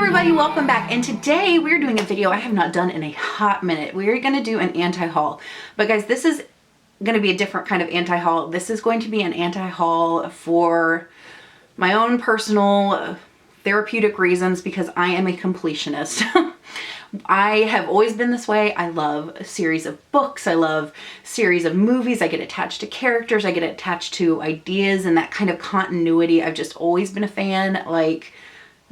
everybody, welcome back. And today we're doing a video I have not done in a hot minute. We're going to do an anti-haul. But guys, this is going to be a different kind of anti-haul. This is going to be an anti-haul for my own personal therapeutic reasons because I am a completionist. I have always been this way. I love a series of books. I love series of movies. I get attached to characters. I get attached to ideas and that kind of continuity. I've just always been a fan. Like,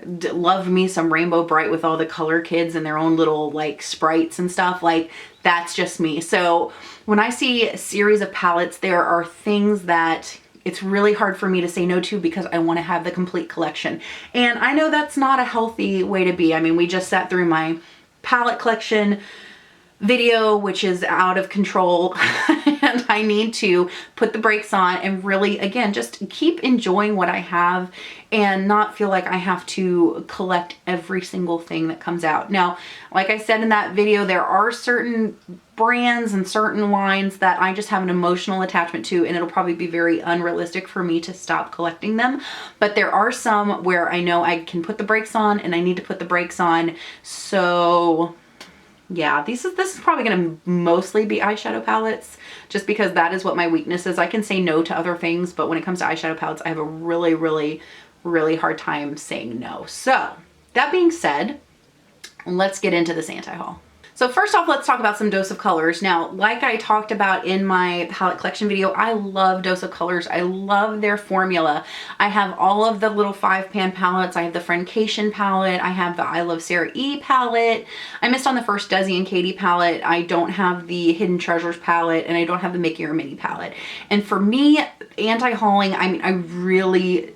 loved me some Rainbow Bright with all the color kids and their own little like sprites and stuff. Like, that's just me. So when I see a series of palettes, there are things that it's really hard for me to say no to because I want to have the complete collection. And I know that's not a healthy way to be. I mean, we just sat through my palette collection video, which is out of control, and I need to put the brakes on and really, again, just keep enjoying what I have and not feel like I have to collect every single thing that comes out. Now, like I said in that video, there are certain brands and certain lines that I just have an emotional attachment to, and it'll probably be very unrealistic for me to stop collecting them. But there are some where I know I can put the brakes on and I need to put the brakes on. So yeah, this is probably going to mostly be eyeshadow palettes just because that is what my weakness is. I can say no to other things, but when it comes to eyeshadow palettes, I have a really hard time saying no. So that being said, let's get into this anti-haul. So first off, let's talk about some Dose of Colors. Now, like I talked about in my palette collection video, I love Dose of Colors. I love their formula. I have all of the little 5-pan palettes. I have the Friendcation palette. I have the I Love Sarah E palette. I missed on the first Desi and Katie palette. I don't have the Hidden Treasures palette, and I don't have the Mickey or Minnie palette. And for me, anti-hauling, I mean,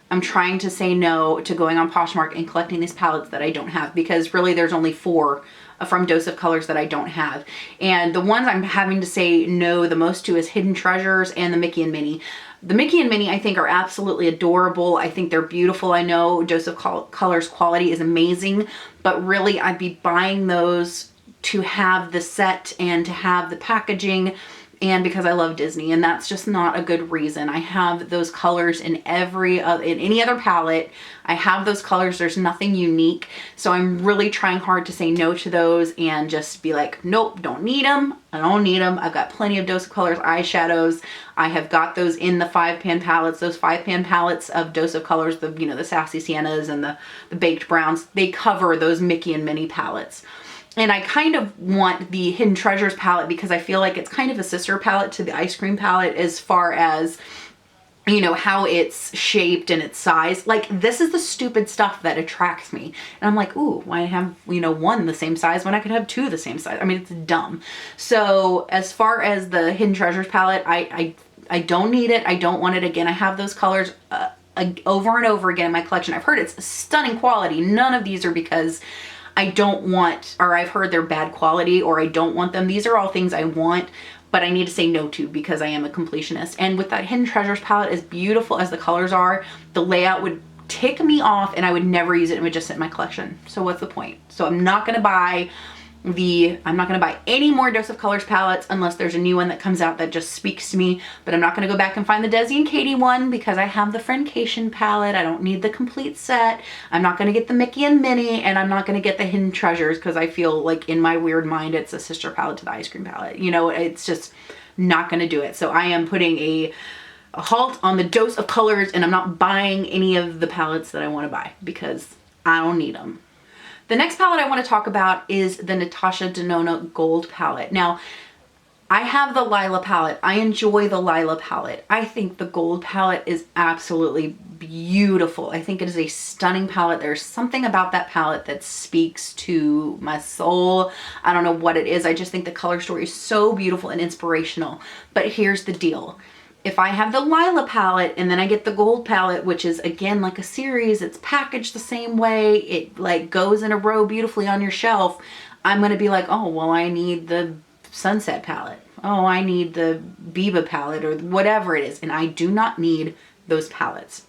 I'm trying to say no to going on Poshmark and collecting these palettes that I don't have, because really there's only 4 from Dose of Colors that I don't have. And the ones I'm having to say no the most to is Hidden Treasures and the Mickey and Minnie. The Mickey and Minnie I think are absolutely adorable. I think they're beautiful. I know Dose of Colors quality is amazing, but really I'd be buying those to have the set and to have the packaging, and because I love Disney, and that's just not a good reason. I have those colors in in any other palette. I have those colors. There's nothing unique. So I'm really trying hard to say no to those and just be like, nope, don't need them. I don't need them. I've got plenty of Dose of Colors eyeshadows. I have got those in the 5-pan palettes. Those 5-pan palettes of Dose of Colors, the Sassy Siennas and the Baked Browns, they cover those Mickey and Minnie palettes. And I kind of want the Hidden Treasures palette because I feel like it's kind of a sister palette to the Ice Cream palette as far as, you know, how it's shaped and its size. Like, this is the stupid stuff that attracts me. And I'm like, ooh, why have, you know, 1 the same size when I could have 2 the same size? I mean, it's dumb. So as far as the Hidden Treasures palette, I don't need it. I don't want it. Again, I have those colors over and over again in my collection. I've heard it's stunning quality. None of these are because I don't want, or I've heard they're bad quality, or I don't want them. These are all things I want, but I need to say no to because I am a completionist. And with that Hidden Treasures palette, as beautiful as the colors are, the layout would tick me off and I would never use it. It would just sit in my collection. So what's the point? So I'm not going to buy any more Dose of Colors palettes unless there's a new one that comes out that just speaks to me. But I'm not going to go back and find the Desi and Katie one because I have the Friendcation palette. I don't need the complete set. I'm not going to get the Mickey and Minnie, and I'm not going to get the Hidden Treasures because I feel like in my weird mind it's a sister palette to the Ice Cream palette. You know, it's just not going to do it. So I am putting a halt on the Dose of Colors, and I'm not buying any of the palettes that I want to buy because I don't need them. The next palette I want to talk about is the Natasha Denona Gold palette. Now, I have the Lila palette. I enjoy the Lila palette. I think the Gold palette is absolutely beautiful. I think it is a stunning palette. There's something about that palette that speaks to my soul. I don't know what it is. I just think the color story is so beautiful and inspirational. But here's the deal. If I have the Lila palette and then I get the Gold palette, which is again like a series, it's packaged the same way, it like goes in a row beautifully on your shelf, I'm going to be like, oh, well, I need the Sunset palette. Oh, I need the Biba palette or whatever it is. And I do not need those palettes.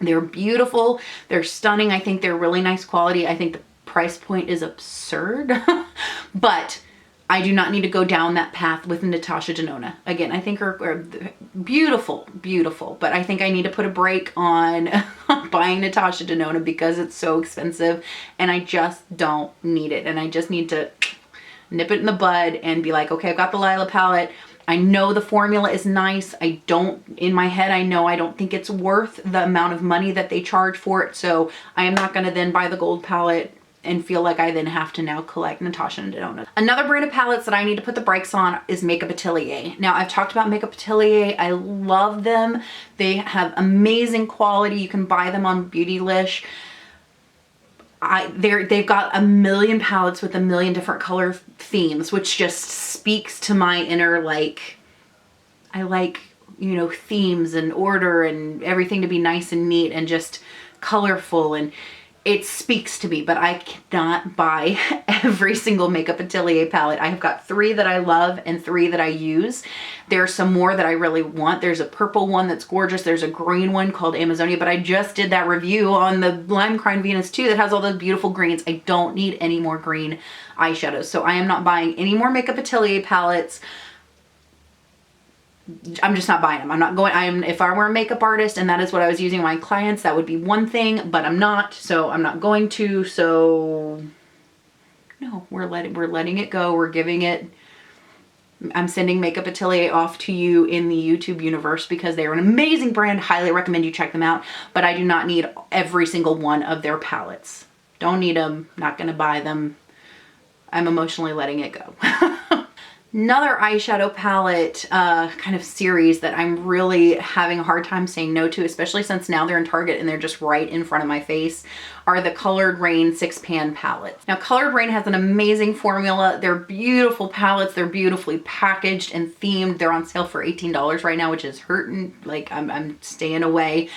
They're beautiful. They're stunning. I think they're really nice quality. I think the price point is absurd, but I do not need to go down that path with Natasha Denona. Again, I think are beautiful, beautiful, but I think I need to put a break on buying Natasha Denona because it's so expensive and I just don't need it. And I just need to nip it in the bud and be like, okay, I've got the Lila palette. I know the formula is nice. In my head, I know I don't think it's worth the amount of money that they charge for it. So I am not going to then buy the gold palette and feel like I then have to now collect Natasha Denona. Another brand of palettes that I need to put the brakes on is Makeup Atelier. Now, I've talked about Makeup Atelier. I love them. They have amazing quality. You can buy them on Beautylish. They've got a million palettes with a million different color themes, which just speaks to my inner, like, I like, you know, themes and order and everything to be nice and neat and just colorful, and it speaks to me, but I cannot buy every single Makeup Atelier palette. I have got 3 that I love and 3 that I use. There's some more that I really want. There's a purple one that's gorgeous. There's a green one called Amazonia, but I just did that review on the Lime Crime Venus too that has all those beautiful greens. I don't need any more green eyeshadows. So I am not buying any more Makeup Atelier palettes. I'm just not buying them. I'm not going, if I were a makeup artist and that is what I was using my clients, that would be one thing, but I'm not, so I'm not going to. So no, we're letting it go. We're giving it, I'm sending Makeup Atelier off to you in the YouTube universe because they are an amazing brand. Highly recommend you check them out, but I do not need every single one of their palettes. Don't need them, not going to buy them. I'm emotionally letting it go. Another eyeshadow palette kind of series that I'm really having a hard time saying no to, especially since now they're in Target and they're just right in front of my face, are the Colored Rain 6-pan palettes. Now, Colored Rain has an amazing formula. They're beautiful palettes. They're beautifully packaged and themed. They're on sale for $18 right now, which is hurting. Like, I'm staying away.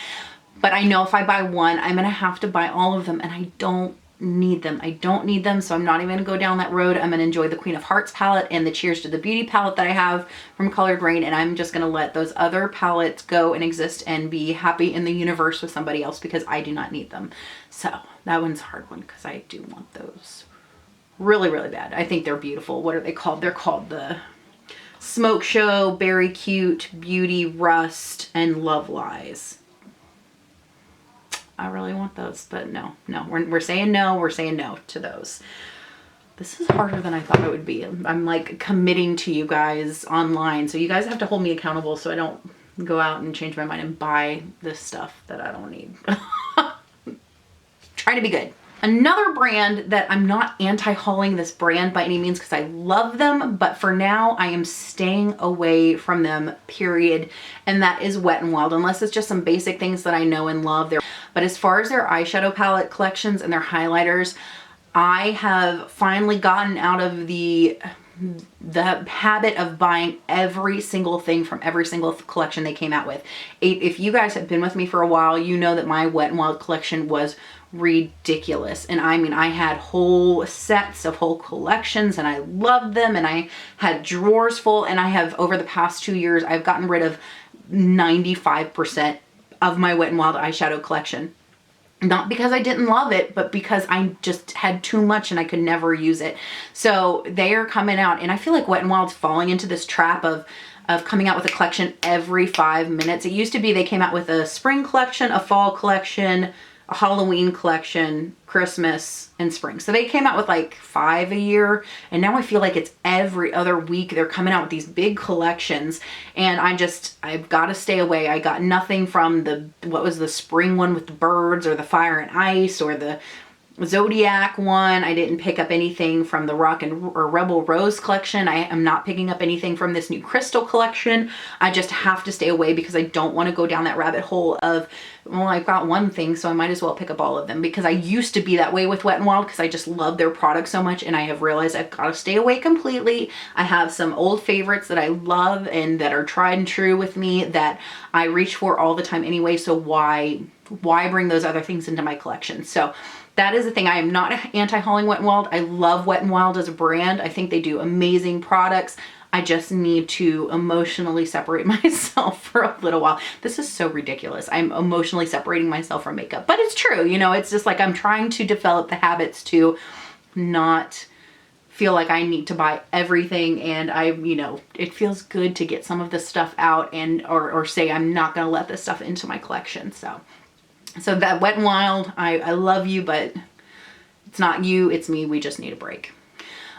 But I know if I buy one, I'm going to have to buy all of them, and I don't need them. I don't need them, so I'm not even gonna go down that road. I'm gonna enjoy the Queen of Hearts palette and the Cheers to the Beauty palette that I have from Colored Rain, and I'm just gonna let those other palettes go and exist and be happy in the universe with somebody else because I do not need them. So that one's a hard one because I do want those really, really bad. I think they're beautiful. What are they called? They're called the Smoke Show, Berry Cute, Beauty, Rust, and Love Lies. I really want those, but no, we're saying no. We're saying no to those. This is harder than I thought it would be. I'm like committing to you guys online, so you guys have to hold me accountable so I don't go out and change my mind and buy this stuff that I don't need. Trying to be good. Another brand that I'm not anti-hauling this brand by any means because I love them, but for now I am staying away from them, period. And that is Wet n Wild, unless it's just some basic things that I know and love. But as far as their eyeshadow palette collections and their highlighters, I have finally gotten out of the habit of buying every single thing from every single collection they came out with. If you guys have been with me for a while, you know that my Wet n Wild collection was ridiculous. And I mean, I had whole sets of whole collections and I loved them, and I had drawers full, and I have, over the past 2 years, I've gotten rid of 95% of my Wet n Wild eyeshadow collection. Not because I didn't love it, but because I just had too much and I could never use it. So they are coming out, and I feel like Wet n Wild's falling into this trap of coming out with a collection every 5 minutes. It used to be they came out with a spring collection, a fall collection, a Halloween collection, Christmas, and spring. So they came out with like 5 a year, and now I feel like it's every other week they're coming out with these big collections, and I've got to stay away. I got nothing from what was the spring one with the birds, or the Fire and Ice, or the Zodiac one. I didn't pick up anything from the Rebel Rose collection. I am not picking up anything from this new Crystal collection. I just have to stay away because I don't want to go down that rabbit hole of, well, I've got one thing, so I might as well pick up all of them, because I used to be that way with Wet n Wild because I just love their product so much, and I have realized I've got to stay away completely. I have some old favorites that I love and that are tried and true with me that I reach for all the time anyway, so why bring those other things into my collection? So that is the thing. I am not anti-hauling Wet n Wild. I love Wet n Wild as a brand. I think they do amazing products. I just need to emotionally separate myself for a little while. This is so ridiculous. I'm emotionally separating myself from makeup, but it's true. You know, it's just like I'm trying to develop the habits to not feel like I need to buy everything, and it feels good to get some of this stuff out and or say I'm not gonna let this stuff into my collection. So that Wet n Wild, I love you, but it's not you, it's me. We just need a break.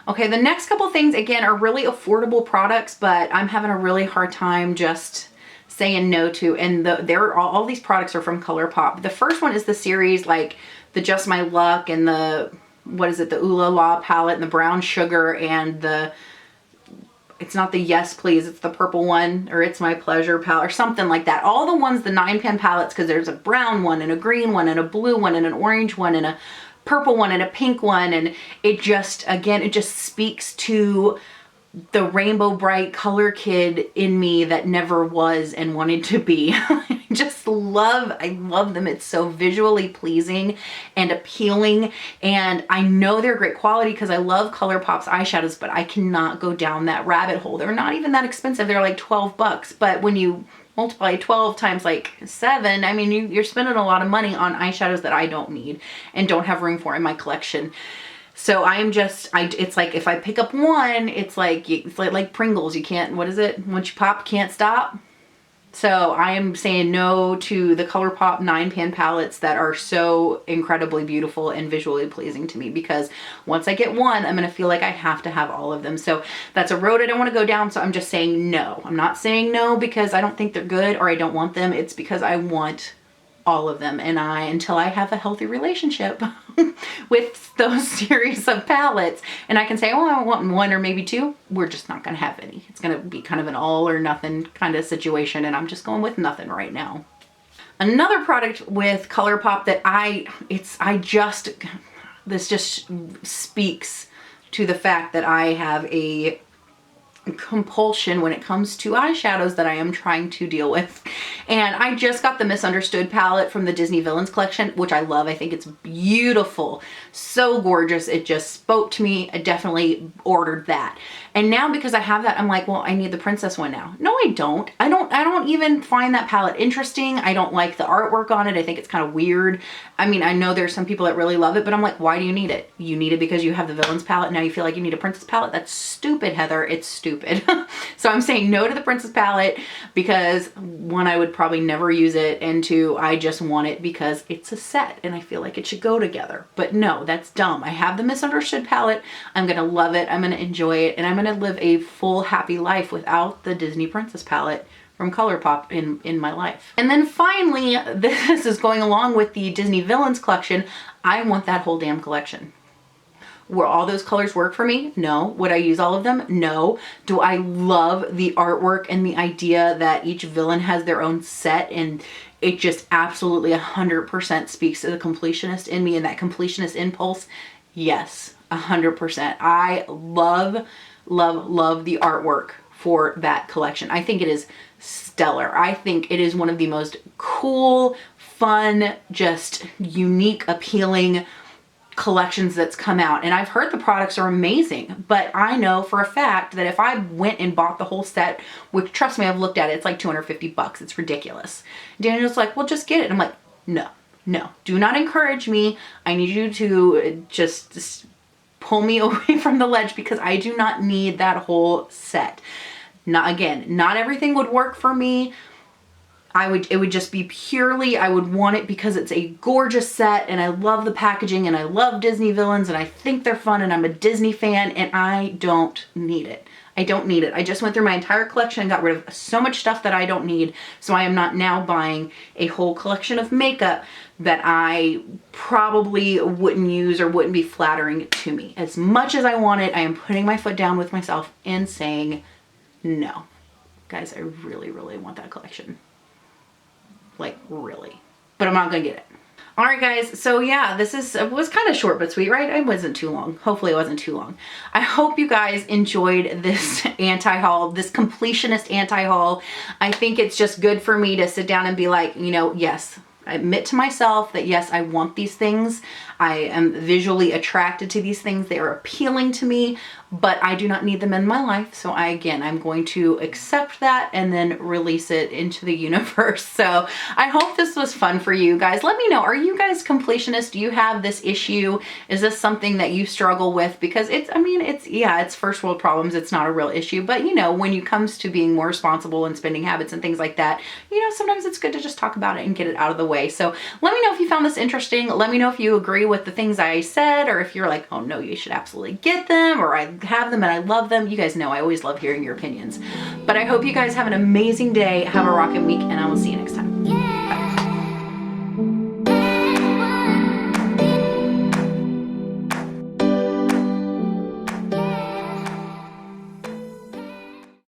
Okay, the next couple things, again, are really affordable products, but I'm having a really hard time just saying no to, and all these products are from ColourPop. The first one is the series, like the Just My Luck and the, what is it, the Ooh La La palette and the Brown Sugar and it's not the Yes Please, it's the purple one, or It's My Pleasure palette or something like that. All the ones, the 9-pan palettes, because there's a brown one and a green one and a blue one and an orange one and a purple one and a pink one, and it just, again, it just speaks to the rainbow bright color kid in me that never was and wanted to be. I love them. It's so visually pleasing and appealing, and I know they're great quality because I love ColourPop's eyeshadows, but I cannot go down that rabbit hole. They're not even that expensive. They're like $12, but when you multiply 12 times like 7, I mean, you're spending a lot of money on eyeshadows that I don't need and don't have room for in my collection. So it's like if I pick up one, it's like Pringles. You can't, what is it? Once you pop, can't stop. So I am saying no to the ColourPop 9-pan palettes that are so incredibly beautiful and visually pleasing to me, because once I get one, I'm going to feel like I have to have all of them. So that's a road I don't want to go down. So I'm just saying no. I'm not saying no because I don't think they're good or I don't want them. It's because I want all of them, and until I have a healthy relationship with those series of palettes and I can say, oh, I want one or maybe two, we're just not going to have any. It's going to be kind of an all or nothing kind of situation, and I'm just going with nothing right now. Another product with ColourPop that this just speaks to the fact that I have a compulsion when it comes to eyeshadows that I am trying to deal with. And I just got the Misunderstood palette from the Disney Villains collection, which I love. I think it's beautiful, so gorgeous. It just spoke to me. I definitely ordered that. And now because I have that, I'm like, well, I need the princess one now. No, I don't. I don't even find that palette interesting. I don't like the artwork on it. I think it's kind of weird. I mean, I know there's some people that really love it, but I'm like, why do you need it? You need it because you have the Villains palette. Now you feel like you need a princess palette? That's stupid, Heather. It's stupid. So I'm saying no to the princess palette because, one, I would probably never use it, and two, I just want it because it's a set and I feel like it should go together. But no, that's dumb. I have the Misunderstood palette. I'm going to love it. I'm going to enjoy it, and I'm going to live a full happy life without the Disney princess palette from ColourPop in my life. And then finally, this is going along with the Disney Villains collection. I want that whole damn collection. Will all those colors work for me? No. Would I use all of them? No. Do I love the artwork and the idea that each villain has their own set, and it just absolutely 100% speaks to the completionist in me and that completionist impulse? Yes, 100%. I love, love, love the artwork for that collection. I think it is stellar. I think it is one of the most cool, fun, just unique, appealing collections that's come out. And I've heard the products are amazing, but I know for a fact that if I went and bought the whole set, which, trust me, I've looked at it, it's like $250. It's ridiculous. Daniel's like, well, just get it. I'm like, no, do not encourage me. I need you to just pull me away from the ledge because I do not need that whole set. Not everything would work for me. It would just be purely, I would want it because it's a gorgeous set and I love the packaging and I love Disney Villains and I think they're fun and I'm a Disney fan, and I don't need it. I don't need it. I just went through my entire collection and got rid of so much stuff that I don't need, so I am not now buying a whole collection of makeup that I probably wouldn't use or wouldn't be flattering to me. As much as I want it, I am putting my foot down with myself and saying no. Guys, I really, really want that collection. Like, really. But I'm not gonna get it. All right, guys. So yeah, it was kind of short but sweet, right? It wasn't too long. Hopefully it wasn't too long. I hope you guys enjoyed this anti-haul, this completionist anti-haul. I think it's just good for me to sit down and be like, yes, I admit to myself that yes, I want these things. I am visually attracted to these things. They are appealing to me, but I do not need them in my life. So I'm going to accept that and then release it into the universe. So I hope this was fun for you guys. Let me know, are you guys completionists? Do you have this issue? Is this something that you struggle with? Because it's first world problems. It's not a real issue, but when it comes to being more responsible and spending habits and things like that, sometimes it's good to just talk about it and get it out of the way. So let me know if you found this interesting. Let me know if you agree with the things I said, or if you're like, oh no, you should absolutely get them, or I have them and I love them. You guys know I always love hearing your opinions. But I hope you guys have an amazing day. Have a rockin' week, and I will see you next time.